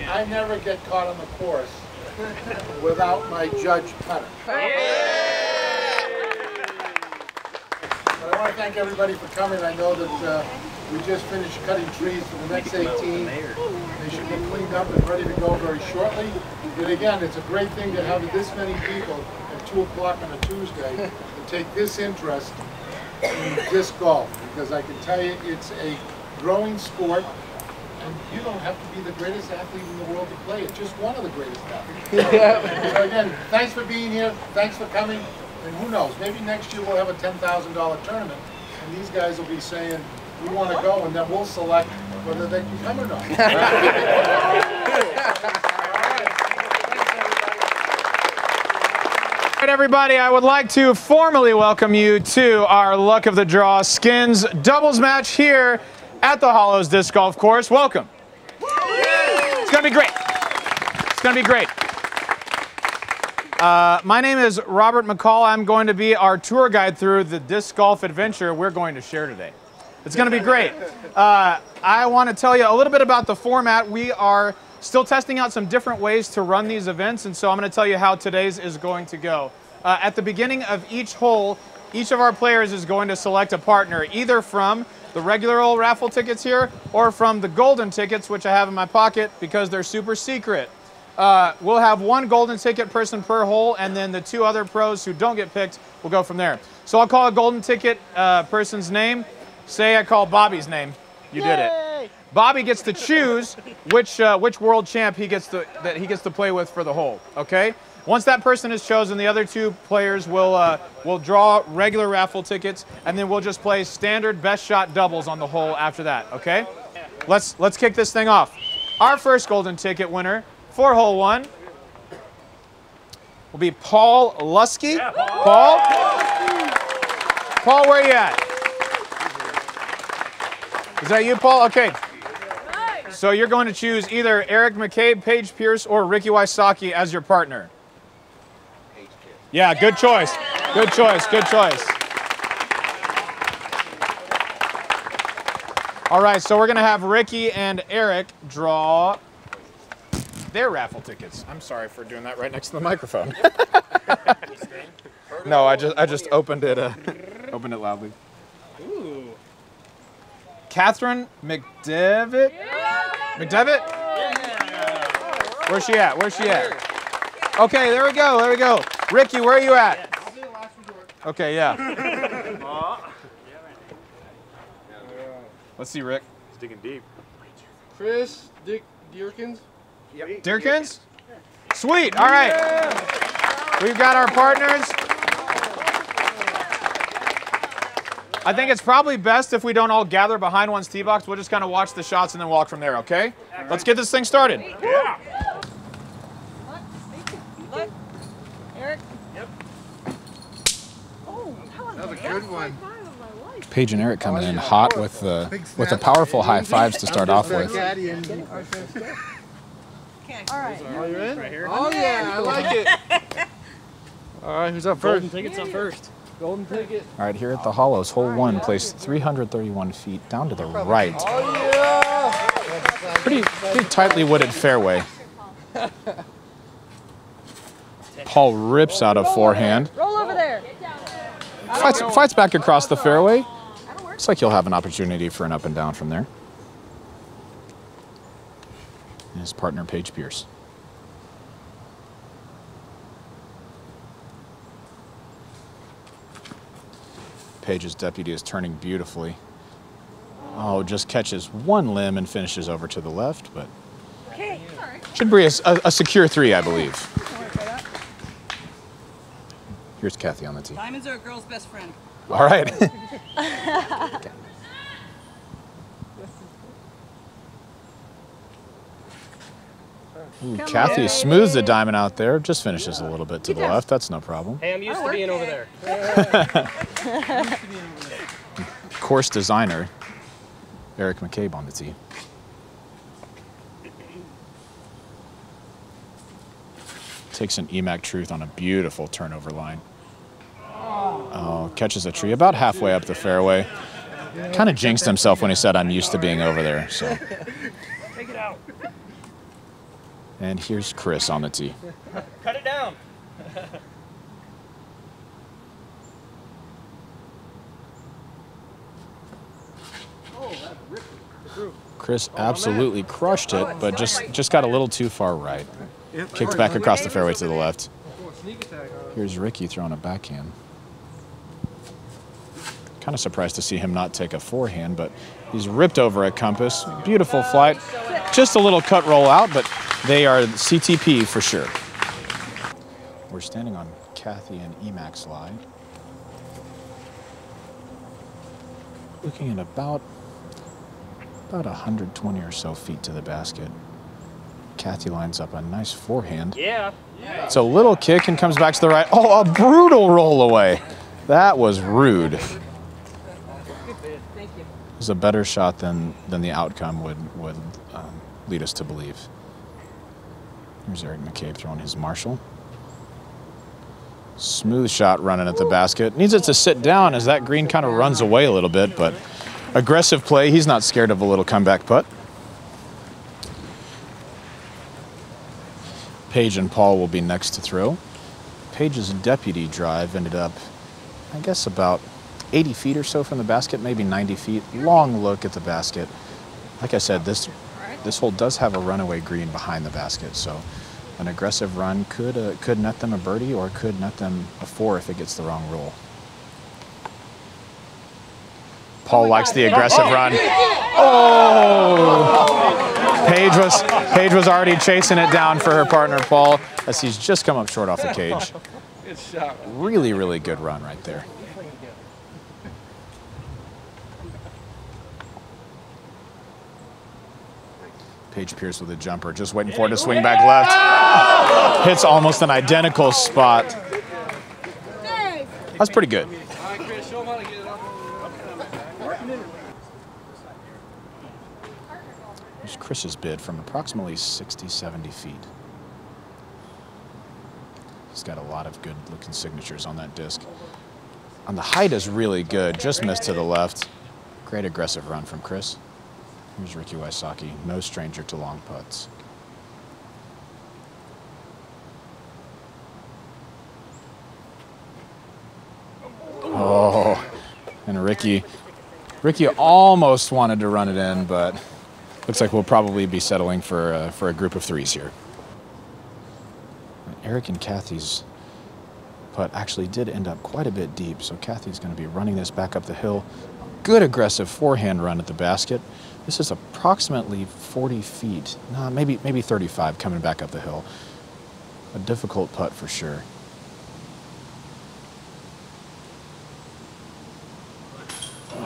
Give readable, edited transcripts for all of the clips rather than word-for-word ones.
I never get caught on the course without my judge putter. But I want to thank everybody for coming. I know that we just finished cutting trees for the next 18. They should be cleaned up and ready to go very shortly. But again, it's a great thing to have this many people at 2 o'clock on a Tuesday to take this interest in disc golf, because I can tell you it's a growing sport, and you don't have to be the greatest athlete in the world to play it, just one of the greatest athletes. So again, thanks for being here, thanks for coming, and who knows, maybe next year we'll have a $10,000 tournament, and these guys will be saying, we want to go, and then we'll select whether they can come or not. All right, everybody, I would like to formally welcome you to our Luck of the Draw Skins doubles match here at the Hollows Disc Golf Course. Welcome. It's going to be great. It's going to be great. My name is Robert McCall. I'm going to be our tour guide through the disc golf adventure we're going to share today. It's going to be great. I want to tell you a little bit about the format. We are still testing out some different ways to run these events, and so I'm going to tell you how today's is going to go. At the beginning of each hole, each of our players is going to select a partner, either from the regular old raffle tickets here or from the golden tickets, which I have in my pocket because they're super secret. We'll have one golden ticket person per hole, and then the 2 other pros who don't get picked will go from there. So I'll call a golden ticket person's name. Say I call Bobby's name. You did it. Bobby gets to choose which world champ he gets to play with for the hole. Okay. Once that person is chosen, the other 2 players will draw regular raffle tickets, and then we'll just play standard best shot doubles on the hole after that. Okay. Let's kick this thing off. Our first golden ticket winner for hole 1 will be Paul Lusky. Yeah, Paul, where are you at? Is that you, Paul? Okay. So you're going to choose either Eric McCabe, Paige Pierce, or Ricky Wysocki as your partner. Paige Pierce. Yeah, good choice. Good choice. Good choice. All right, so we're going to have Ricky and Eric draw their raffle tickets. I'm sorry for doing that right next to the microphone. No, I just opened it loudly. Ooh. Catherine McDevitt? Yeah. McDevitt? Yeah. Where's she at? Where's she at? Okay, there we go. There we go. Ricky, where are you at? I'll be the last resort. Okay, yeah. Let's see, Rick. He's digging deep. Chris Dierkins. Yep. Dierkins? Sweet. All right. Yeah. We've got our partners. I think it's probably best if we don't all gather behind one's tee box. We'll just kind of watch the shots and then walk from there, okay? Let's get this thing started. Yeah. Look. Eric. Yep. Oh, that was a good one. Paige and Eric coming in hot with the powerful high fives to start off with. Okay. All right. Are you in? Right here. Oh yeah, I like it. All right, who's up first? Golden tickets up first. Golden ticket. All right, here at the Hollows, hole 1, placed 331 feet down to the right. Oh yeah. Pretty tightly wooded fairway. Paul rips out a forehand. Roll over there. Fights back across the fairway. Looks like he'll have an opportunity for an up and down from there. And his partner, Paige Pierce. Paige's deputy is turning beautifully. Oh, just catches one limb and finishes over to the left, but should be a secure 3, I believe. Here's Kathy on the tee. Diamonds are a girl's best friend. All right. Ooh, Kathy smooths the diamond out there, just finishes a little bit to the left. That's no problem. Hey, I'm used to being over there. Course designer, Eric McCabe on the tee. Takes an EMAC Truth on a beautiful turnover line. Oh, catches a tree about halfway up the fairway. Kind of jinxed himself when he said, I'm used to being over there. So. Take it out. And here's Chris on the tee. Cut it down. Chris absolutely crushed it, but just got a little too far right. Kicked back across the fairway to the left. Here's Ricky throwing a backhand. Kind of surprised to see him not take a forehand, but he's ripped over at compass. Beautiful flight. Just a little cut roll out, but they are CTP for sure. We're standing on Kathy and Emacs lie. Looking at about 120 or so feet to the basket. Kathy lines up a nice forehand. Yeah. It's a little kick and comes back to the right. Oh, a brutal roll away. That was rude. It was a better shot than the outcome would lead us to believe. Here's Eric McCabe throwing his Marshall. Smooth shot running at the basket. Needs it to sit down as that green kind of runs away a little bit, but aggressive play. He's not scared of a little comeback putt. Paige and Paul will be next to throw. Paige's deputy drive ended up, I guess, about 80 feet or so from the basket, maybe 90 feet. Long look at the basket. Like I said, this hole does have a runaway green behind the basket, so an aggressive run could net them a birdie or could net them a 4 if it gets the wrong roll. Paul likes the aggressive run. Oh! Paige was already chasing it down for her partner, Paul, as he's just come up short off the cage. Good shot. Really, really good run right there. Paige Pierce with a jumper, just waiting for it to swing back left. Hits almost an identical spot. That's pretty good. There's Chris's bid from approximately 60, 70 feet. He's got a lot of good looking signatures on that disc. On the height is really good, just missed to the left. Great aggressive run from Chris. Here's Ricki Wysocki, no stranger to long putts. Oh, and Ricky almost wanted to run it in, but looks like we'll probably be settling for a group of threes here. Eric and Kathy's putt actually did end up quite a bit deep, so Kathy's going to be running this back up the hill. Good aggressive forehand run at the basket. This is approximately 40 feet, no, maybe 35 coming back up the hill. A difficult putt for sure.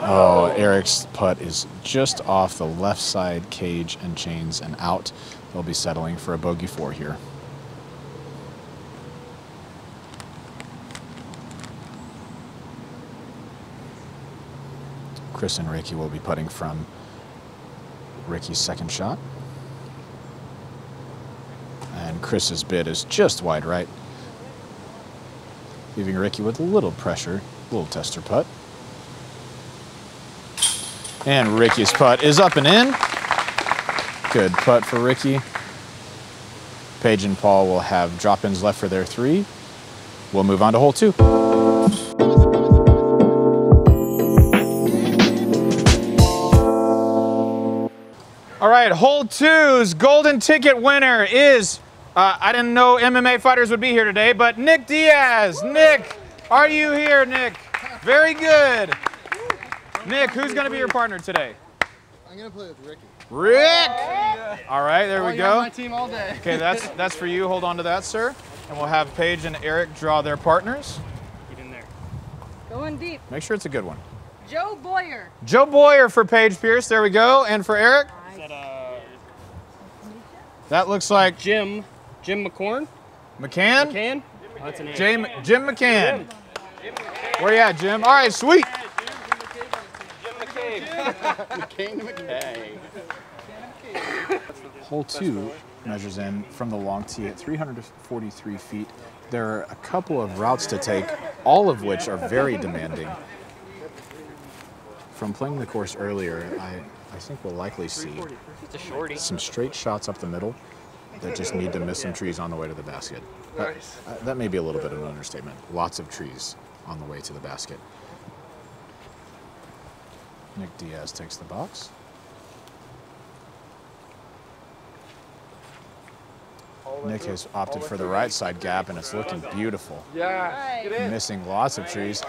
Oh, Eric's putt is just off the left side cage and chains and out. They'll be settling for a bogey 4 here. Chris and Ricky will be putting from Ricky's second shot. And Chris's bid is just wide right, leaving Ricky with a little pressure, a little tester putt. And Ricky's putt is up and in. Good putt for Ricky. Paige and Paul will have drop-ins left for their 3. We'll move on to hole 2. All right, hole 2's golden ticket winner is, I didn't know MMA fighters would be here today, but Nick Diaz. Nick, are you here, Nick? Very good. Nick, who's going to be your partner today? I'm going to play with Ricky. Rick! All right, there we go. My team all day. Okay, that's for you. Hold on to that, sir. And we'll have Paige and Eric draw their partners. Get in there. Going deep. Make sure it's a good one. Joe Boyer. Joe Boyer for Paige Pierce. There we go. And for Eric? That looks like Jim McCorn? McCann? McCann? Oh, that's an A. Jim McCann. Where you at, Jim? All right, sweet. Hole 2 measures in from the long tee at 343 feet. There are a couple of routes to take, all of which are very demanding. From playing the course earlier, I think we'll likely see some straight shots up the middle that just need to miss some trees on the way to the basket. That may be a little bit of an understatement. Lots of trees on the way to the basket. Nick Diaz takes the box. Nick has opted for the right side gap, and it's looking beautiful. Yeah. Missing lots of trees.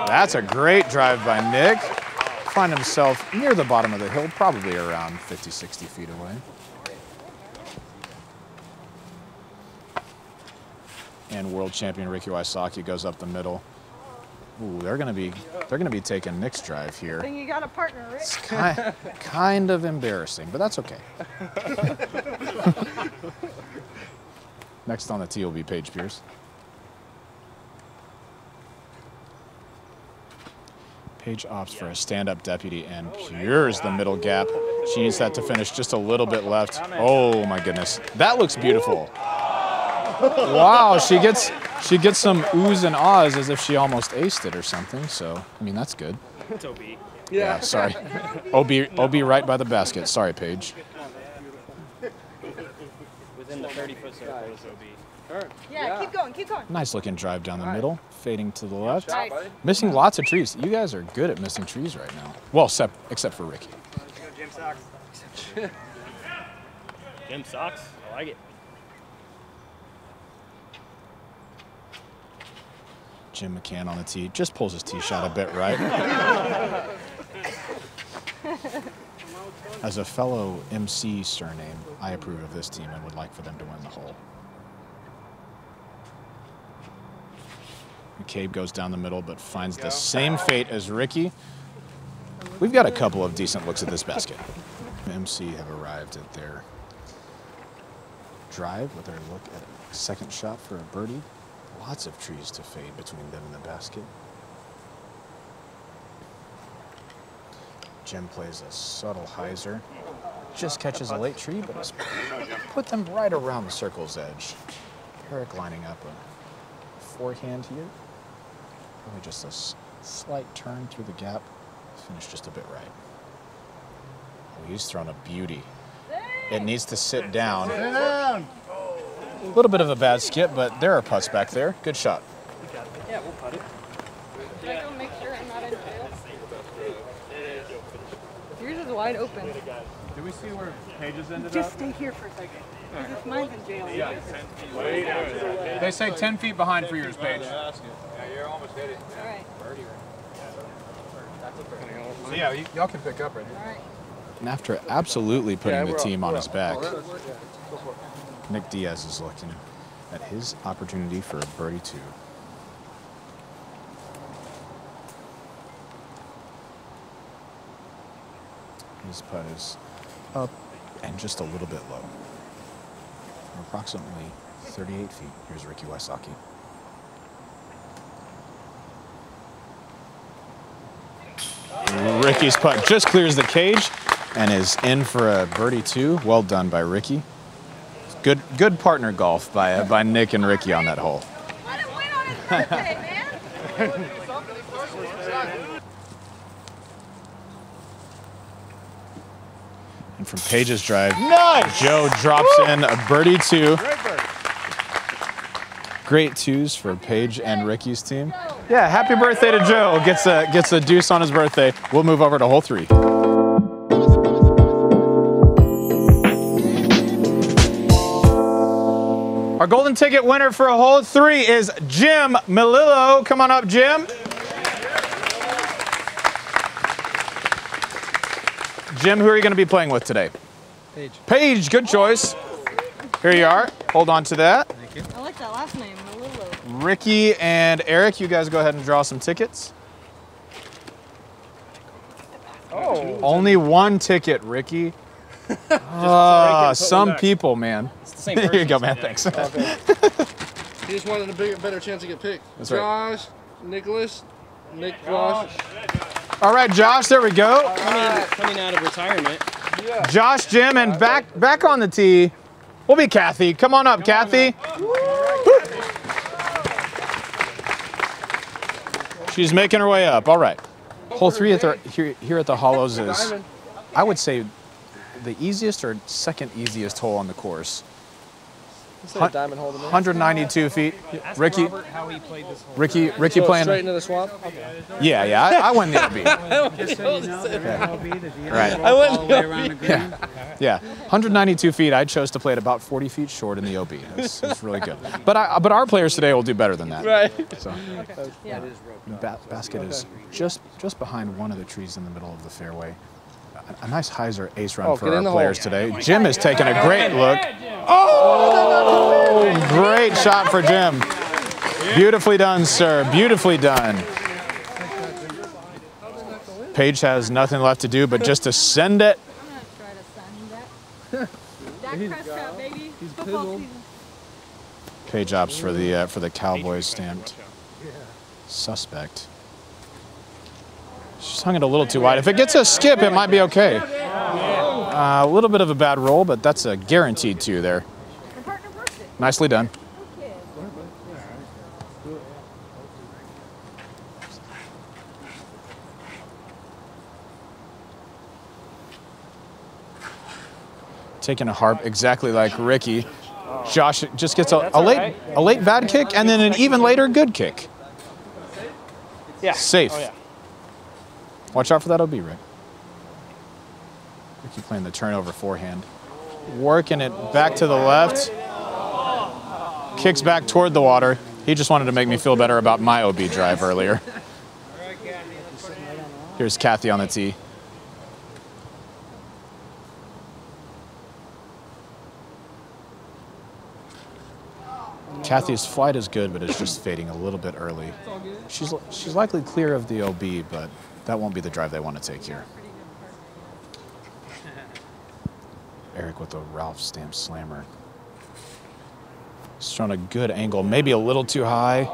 That's a great drive by Nick. Find himself near the bottom of the hill, probably around 50, 60 feet away. And world champion Ricki Wysocki goes up the middle. Ooh, they're gonna be taking Nick's drive here. Then you got a partner, Rick. It's kind of embarrassing, but that's okay. Next on the tee will be Paige Pierce. Paige opts for a stand-up deputy and pures the middle gap. She needs that to finish just a little bit left. Oh my goodness, that looks beautiful. Wow, she gets some oohs and ahs as if she almost aced it or something. So I mean that's good. It's OB. Yeah, sorry. OB right by the basket. Sorry, Paige. Within the 30-foot circle is OB. Yeah, keep going, keep going. Nice looking drive down the middle, fading to the left. Nice. Missing lots of trees. You guys are good at missing trees right now. Well, except for Ricky. Jim Socks. Jim Socks? I like it. Jim McCann on the tee. Just pulls his tee shot a bit right. As a fellow MC surname, I approve of this team and would like for them to win the hole. McCabe goes down the middle but finds the same fate as Ricky. We've got a couple of decent looks at this basket. MC have arrived at their drive with their look at a second shot for a birdie. Lots of trees to fade between them and the basket. Jim plays a subtle hyzer. Just catches a late tree, but has put them right around the circle's edge. Eric lining up a forehand here. Probably just a slight turn through the gap. Finish just a bit right. Oh, he's thrown a beauty. It needs to sit down. A little bit of a bad skip, but there are putts back there. Good shot. Yeah, we'll putt it. Should I go make sure I'm not in jail? Yours is wide open. Did we see where Paige's ended Just stay here for a second. Because if mine's in jail. They say 10 feet behind for yours, Paige. All right. So yeah, y'all can pick up right here. All right. And after absolutely putting the team on his back, Nick Diaz is looking at his opportunity for a birdie 2. His putt is up and just a little bit low. From approximately 38 feet, here's Ricki Wysocki. Ricky's putt just clears the cage and is in for a birdie 2. Well done by Ricky. Good partner golf by Nick and Ricky on that hole. Let him win on his birthday, man. And from Paige's drive, nice! Joe drops in a birdie 2. Great 2s for Paige and Ricky's team. Yeah, happy birthday to Joe. Gets a deuce on his birthday. We'll move over to hole 3. Our golden ticket winner for hole 3 is Jim Melillo. Come on up, Jim. Jim, who are you going to be playing with today? Paige. Paige, good choice. Here you are. Hold on to that. Thank you. I like that last name, Melillo. Ricky and Eric, you guys go ahead and draw some tickets. Oh. Only one ticket, Ricky. Some people, man. It's the same Here you person, go, man. so Thanks. He just wanted a better chance to get picked. That's right. Josh, Nicholas, Nick, Josh. All right, Josh, there we go. Coming out of retirement. Josh, Jim, and back on the tee will be Kathy. Come on up, Kathy. She's making her way up. All right. Hole 3 here at the Hollows is, I would say, the easiest or second easiest hole on the course. Instead of diamond holding it. 192 feet. Ricky, Robert how he played this whole Ricky So playing. straight into the swamp? Yeah, I won the OB. Just so you know, there's an OB, there's the Right. rope all the way around the green. Yeah, 192 feet. I chose to play it about 40 feet short in the OB. It's really good. But our players today will do better than that. Right. So, basket is just behind one of the trees in the middle of the fairway. A nice hyzer ace run for get in our the players hole. today. Jim is taking a great look. Oh, great shot for Jim. Beautifully done, sir. Beautifully done. Paige has nothing left to do but just to send it. I'm gonna try to send that. Dak Prescott, baby. Football season. Paige opts for the Cowboys stamped suspect. She's hung it a little too wide. If it gets a skip, it might be okay. A little bit of a bad roll, but that's a guaranteed 2 there. Your partner birthday. Nicely done. Okay. Taking a harp exactly like Ricky. Josh just gets a late bad kick and then an even later good kick. Yeah. Safe. Oh, yeah. Watch out for that OB, Rick. Ricky playing the turnover forehand. Working it back to the left. Kicks back toward the water. He just wanted to make me feel better about my OB drive earlier. Here's Kathy on the tee. Kathy's flight is good, but it's just fading a little bit early. She's likely clear of the OB, but that won't be the drive they want to take here. Eric with the Ralph Stamp Slammer. He's thrown a good angle, maybe a little too high.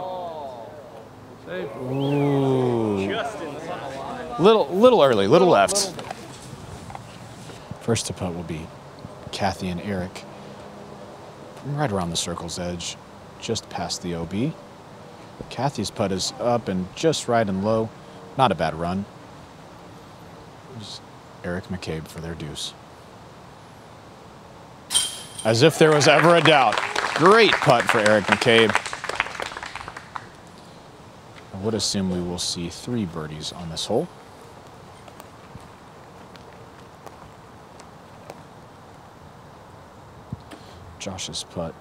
Ooh. Little early, little left. First to putt will be Kathy and Eric. Right around the circle's edge, just past the OB. Kathy's putt is up and just right and low. Not a bad run. There's Eric McCabe for their deuce. As if there was ever a doubt. Great putt for Eric McCabe. I would assume we will see 3 birdies on this hole. Josh's putt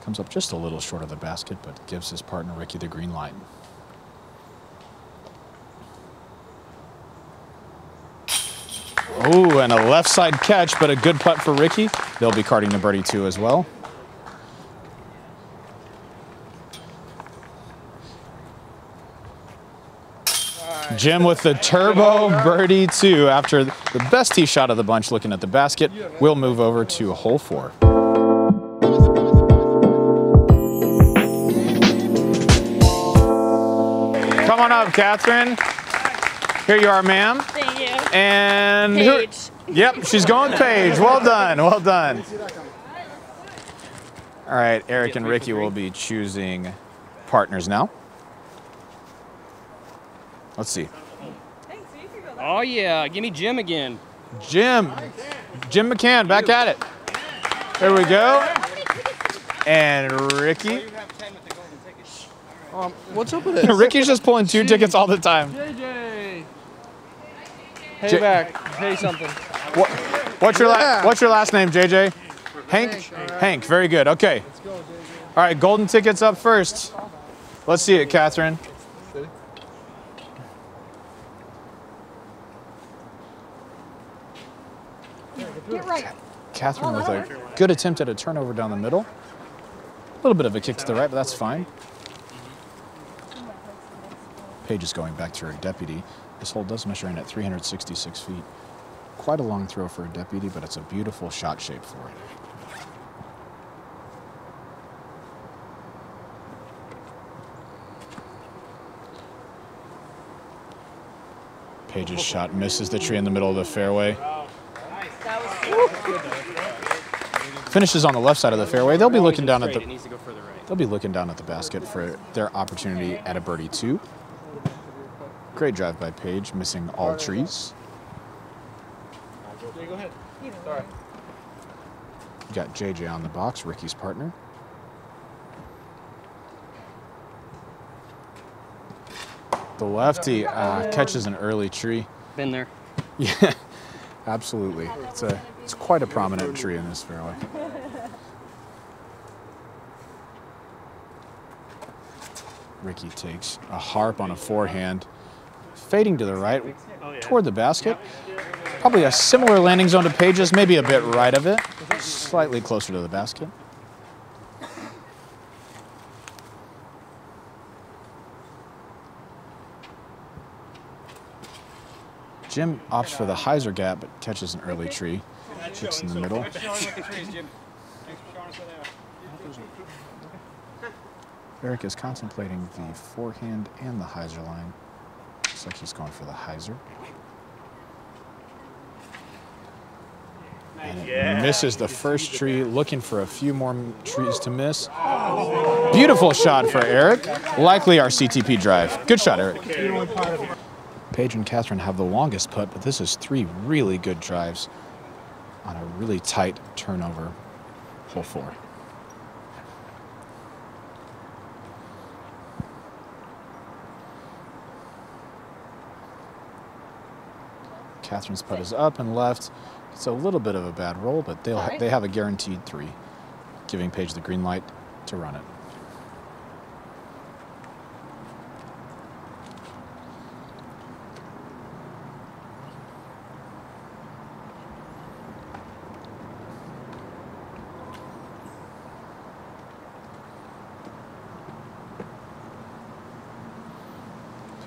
comes up just a little short of the basket, but gives his partner Ricky the green light. Oh, and a left side catch, but a good putt for Ricky. They'll be carding the birdie 2 as well. Jim with the turbo birdie 2 after the best tee shot of the bunch looking at the basket. We'll move over to hole 4. Come on up, Catherine. Here you are, ma'am. Thank you. And Paige. Yep, she's going Paige. Well done, well done. All right, Eric and Ricky will be choosing partners now. Let's see. Thanks, you can go that Oh yeah, give me Jim again. Jim McCann, back at it. There we go. And Ricky. What's up with this? Ricky's just pulling 2 tickets all the time. JJ. Hey back. Hey something. What's your last name, JJ? Hank? Hank, very good. Okay. All right, golden tickets up first. Let's see it, Catherine. Get right. Catherine with a good attempt at a turnover down the middle. A little bit of a kick to the right, but that's fine. Paige is going back to her deputy. This hole does measure in at 366 feet. Quite a long throw for a deputy, but it's a beautiful shot shape for it. Paige's shot misses the tree in the middle of the fairway. Finishes on the left side of the fairway. They'll be looking down at the It needs to go further right. They'll be looking down at the basket for their opportunity at a birdie 2. Great drive by Paige, missing all trees. Go ahead. You got JJ on the box, Ricky's partner. The lefty catches an early tree. Been there. Yeah, absolutely. It's quite a prominent tree in this fairway. Ricki takes a harp on a forehand, fading to the right toward the basket. Probably a similar landing zone to Paige's, maybe a bit right of it, slightly closer to the basket. Jim opts for the hyzer gap, but catches an early tree. Kicks in the middle. Eric is contemplating the forehand and the hyzer line. Looks like he's going for the hyzer. And it misses the first tree, looking for a few more trees to miss. Beautiful shot for Eric. Likely our CTP drive. Good shot, Eric. Paige and Catherine have the longest putt, but this is 3 really good drives on a really tight turnover, hole 4. Catherine's putt is up and left. It's a little bit of a bad roll, but they have a guaranteed 3, giving Paige the green light to run it.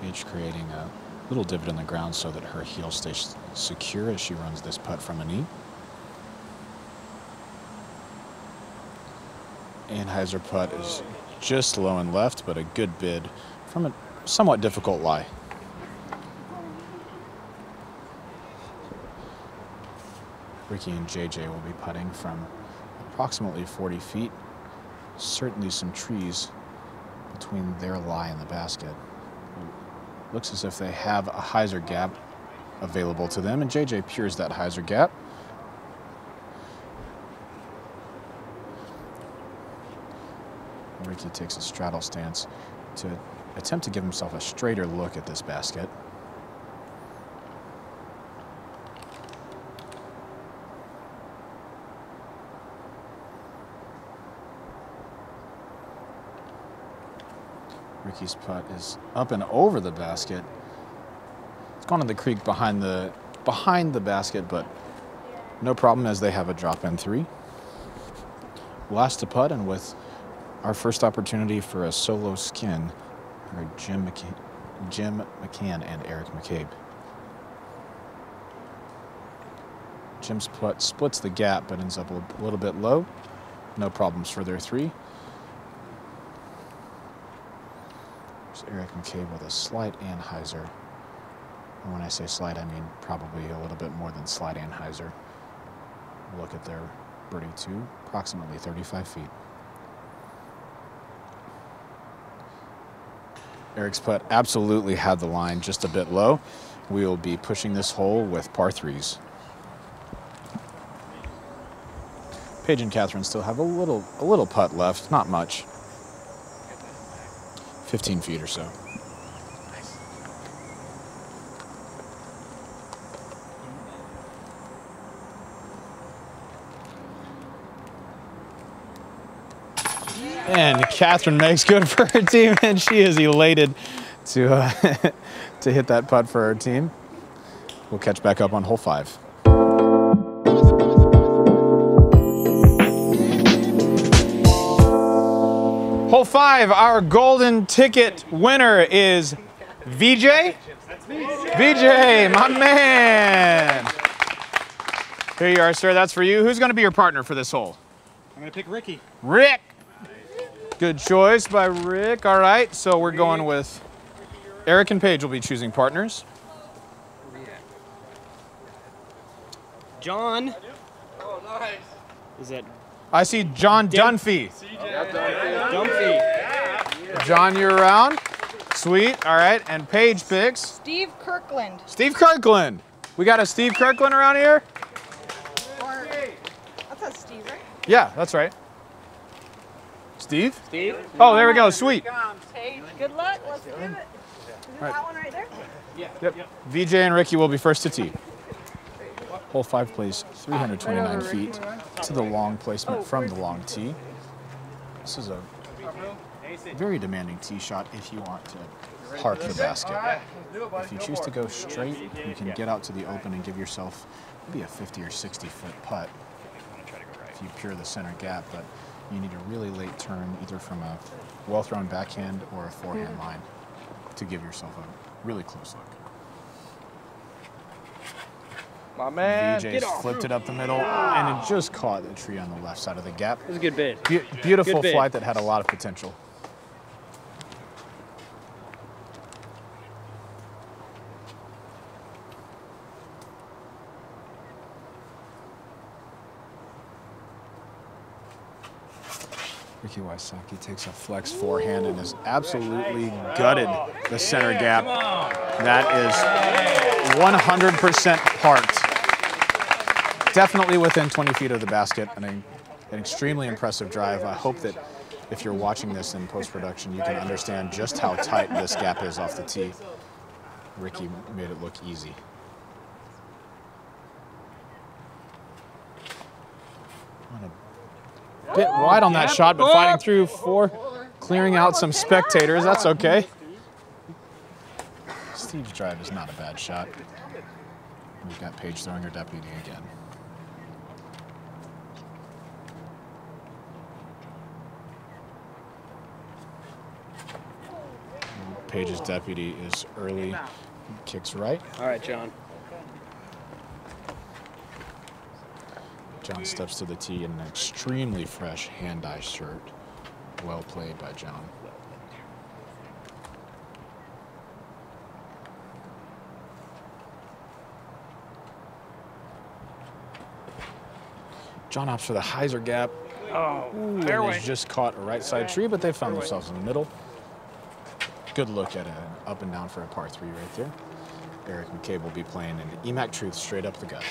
Paige creating a little divot in the ground so that her heel stays secure as she runs this putt from a knee. Anheuser putt is just low and left, but a good bid from a somewhat difficult lie. Ricki and JJ will be putting from approximately 40 feet. Certainly some trees between their lie and the basket. Looks as if they have a hyzer gap available to them, and JJ peers that hyzer gap. Ricki takes a straddle stance to attempt to give himself a straighter look at this basket. Ricki's putt is up and over the basket. It's gone to the creek behind the basket, but no problem as they have a drop-in 3. Last to putt, and with our first opportunity for a solo skin are Jim McCann and Eric McCabe. Jim's putt splits the gap, but ends up a little bit low. No problems for their 3. Eric McCabe with a slight anhyzer. And when I say slight, I mean probably a little bit more than slight anhyzer. Look at their birdie 2, approximately 35 feet. Eric's putt absolutely had the line just a bit low. We will be pushing this hole with par 3s. Paige and Catherine still have a little putt left, not much. 15 feet or so. And Catherine makes good for her team, and she is elated to to hit that putt for her team. We'll catch back up on hole 5. Hole 5, our golden ticket winner is VJ. VJ, my man. Here you are, sir. That's for you. Who's going to be your partner for this hole? I'm going to pick Ricky. Rick. Good choice by Rick. All right, so we're going with Eric and Paige will be choosing partners. John. Oh, nice. Is that I see John Dunphy. Dumpy? John, you're around. Sweet. All right, and Paige picks Steve Kirkland. Steve Kirkland. We got a Steve Kirkland around here? That's Steve, right? Yeah, that's right. Steve? Steve? Oh, there we go. Sweet. Paige, good luck. Let's do it. that one right there? Yep. VJ and Ricky will be first to tee. Hole 5 plays 329 feet to the long placement from the long tee. This is a very demanding tee shot if you want to park the basket. If you choose to go straight, you can get out to the open and give yourself maybe a 50 or 60 foot putt if you pure the center gap, but you need a really late turn either from a well-thrown backhand or a forehand line to give yourself a really close look. My man, VJ's flipped it up the middle, and it just caught the tree on the left side of the gap. It was a good bid. Beautiful Good bid. flight that had a lot of potential. Ricky Wysocki takes a flex forehand and has absolutely gutted the center gap. That is 100% parked. Definitely within 20 feet of the basket, and an extremely impressive drive. I hope that if you're watching this in post-production, you can understand just how tight this gap is off the tee. Ricky made it look easy. A bit wide on that shot, but fighting through for clearing out some spectators. That's okay. Steve's drive is not a bad shot. We've got Paige throwing her deputy again. Paige's deputy is early, kicks right. All right, John. John steps to the tee in an extremely fresh hand-dye shirt. Well played by John. John opts for the hyzer gap. Oh, Ooh, fairway. and he's just caught a right side tree, but they found themselves in the middle. Good look at an up and down for a par 3 right there. Eric McCabe will be playing an EMAC Truth straight up the gut.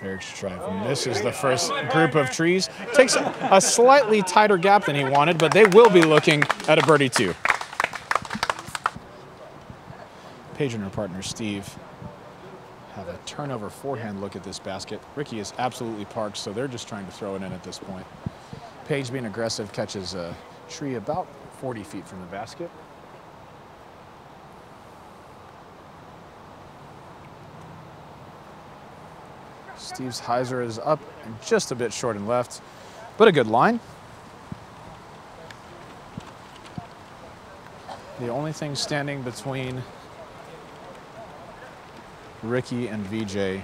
Eric's drive misses the first group of trees. Takes a slightly tighter gap than he wanted, but they will be looking at a birdie 2. Paige and her partner Steve have a turnover forehand look at this basket. Ricky is absolutely parked, so they're just trying to throw it in at this point. Paige, being aggressive, catches a tree about 40 feet from the basket. Steve's hyzer is up and just a bit short and left, but a good line. The only thing standing between Ricky and VJ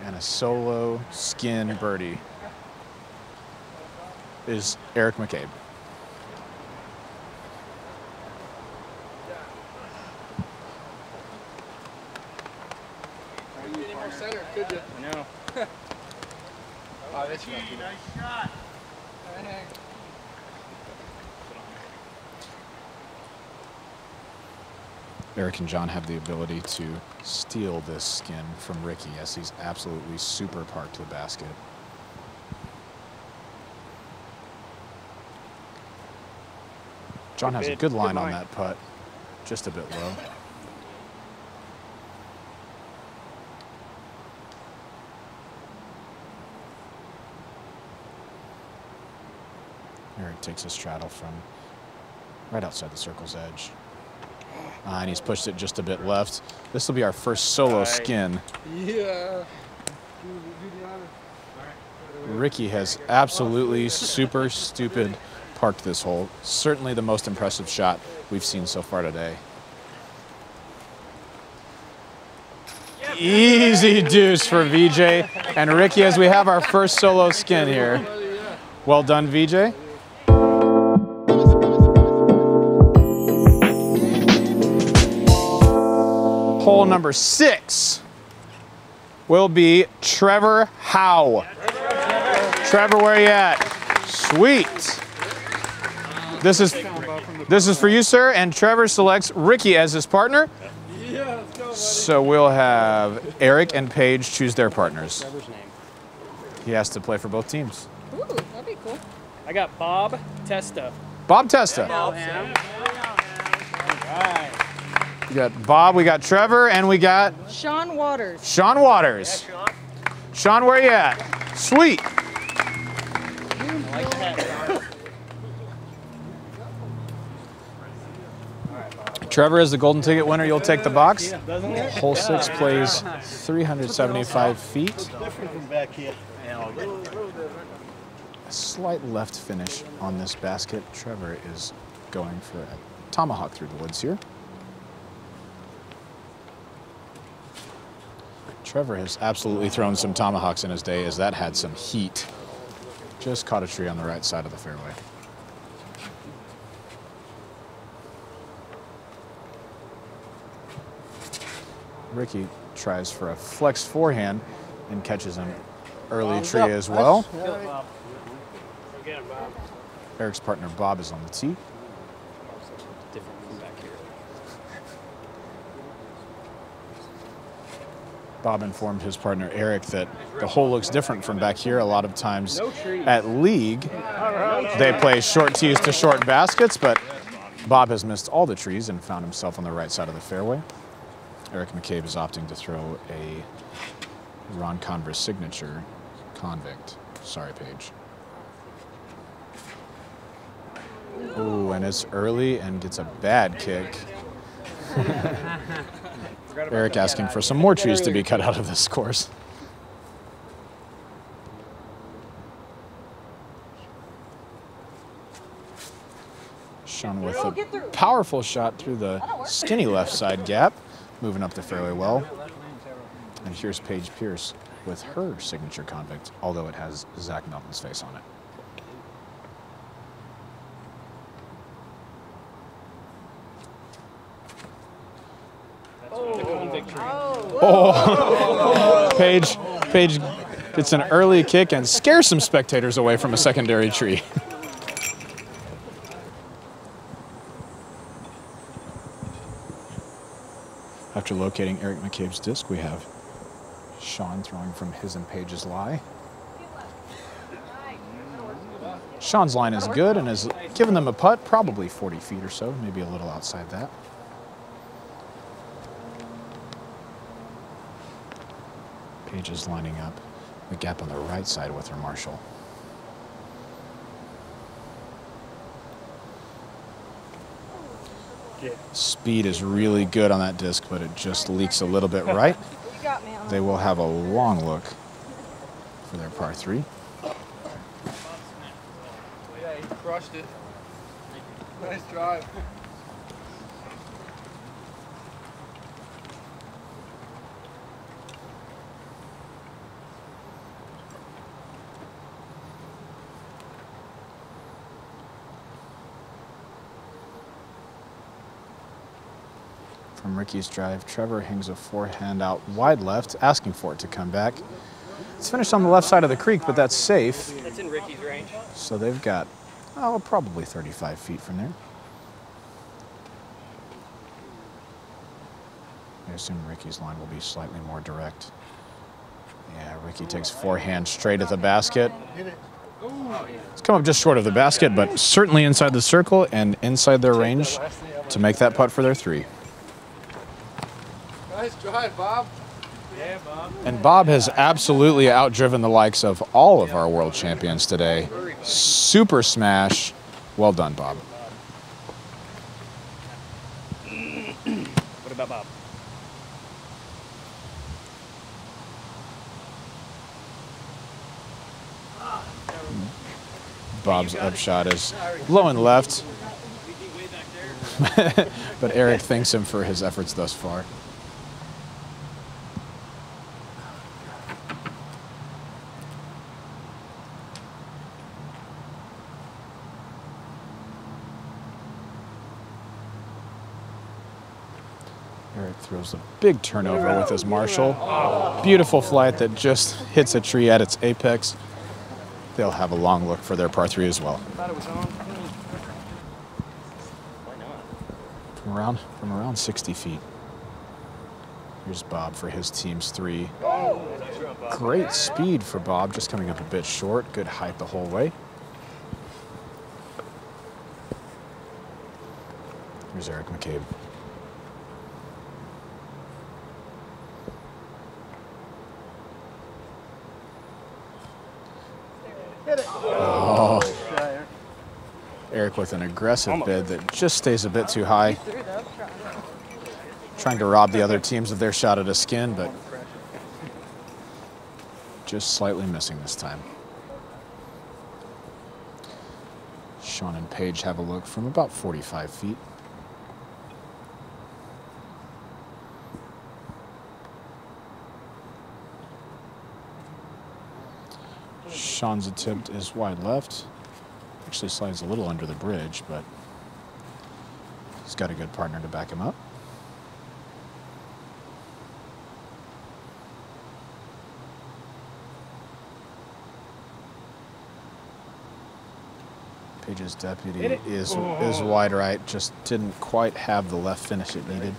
and a solo skin birdie is Eric McCabe. No. Oh, that's nice shot. Eric and John have the ability to steal this skin from Ricky as he's absolutely super parked to the basket. John has a good line on that putt, just a bit low. Eric takes a straddle from right outside the circle's edge. And he's pushed it just a bit left. This will be our first solo skin. Yeah. Ricky has absolutely super stupid parked this hole. Certainly the most impressive shot we've seen so far today. Easy deuce for VJ and Ricky as we have our first solo skin here. Well done, VJ. Hole number 6 will be Trevor Howe. Trevor, where you at? Sweet. This is for you, sir, and Trevor selects Ricky as his partner. So we'll have Eric and Paige choose their partners. He has to play for both teams. Ooh, that'd be cool. I got Bob Testa. Bob Testa. We got Bob, we got Trevor, and we got Sean Waters. Sean Waters. Sean, where you at? Sweet. Trevor is the golden ticket winner. You'll take the box. Hole 6 plays 375 feet. Different from back here. A slight left finish on this basket. Trevor is going for a tomahawk through the woods here. Trevor has absolutely thrown some tomahawks in his day, as that had some heat. Just caught a tree on the right side of the fairway. Ricky tries for a flex forehand and catches an early tree as well. Eric's partner Bob is on the tee. Different from back here. Bob informed his partner Eric that the hole looks different from back here. A lot of times at league, they play short tees to short baskets, but Bob has missed all the trees and found himself on the right side of the fairway. Eric McCabe is opting to throw a Ron Converse signature convict. Sorry, Paige. Ooh, and it's early and gets a bad kick. Eric asking for some more trees to be cut out of this course. Sean with a powerful shot through the skinny left side gap, moving up the fairway well. And here's Paige Pierce with her signature convict, although it has Zach Melton's face on it. Oh, Paige gets an early kick and scares some spectators away from a secondary tree. After locating Eric McCabe's disc, we have Sean throwing from his and Paige's lie. Sean's line is good and has given them a putt, probably 40 feet or so, maybe a little outside that. Paige is lining up the gap on the right side with her Marshall. Speed is really good on that disc, but it just leaks a little bit right. They will have a long look for their par 3. Yeah, he crushed it. Nice drive. From Ricky's drive, Trevor hangs a forehand out wide left, asking for it to come back. It's finished on the left side of the creek, but that's safe. That's in Ricky's range. So they've got, oh, probably 35 feet from there. I assume Ricky's line will be slightly more direct. Yeah, Ricky takes forehand straight at the basket. It's come up just short of the basket, but certainly inside the circle and inside their range to make that putt for their 3. Nice drive, Bob. Yeah, Bob. And Bob has absolutely outdriven the likes of all of our world champions today. Super smash. Well done, Bob. What about Bob? Bob's upshot is low and left, but Eric thanks him for his efforts thus far. Eric throws a big turnover with his Marshall. Beautiful flight that just hits a tree at its apex. They'll have a long look for their par 3 as well. Thought it was on. Why not? From around 60 feet. Here's Bob for his team's 3. Great speed for Bob, just coming up a bit short. Good height the whole way. Here's Eric McCabe. Oh. Eric with an aggressive bid that just stays a bit too high. Trying to rob the other teams of their shot at a skin, but just slightly missing this time. Sean and Paige have a look from about 45 feet. Sean's attempt is wide left. Actually slides a little under the bridge, but he's got a good partner to back him up. Paige's deputy is wide right, just didn't quite have the left finish it needed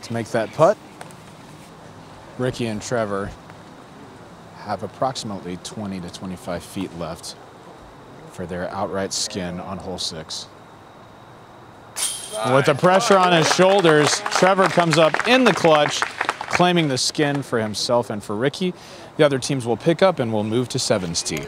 to make that putt. Ricky and Trevor have approximately 20 to 25 feet left for their outright skin on hole 6. With the pressure on his shoulders, Trevor comes up in the clutch, claiming the skin for himself and for Ricky. The other teams will pick up and will move to 7's tee.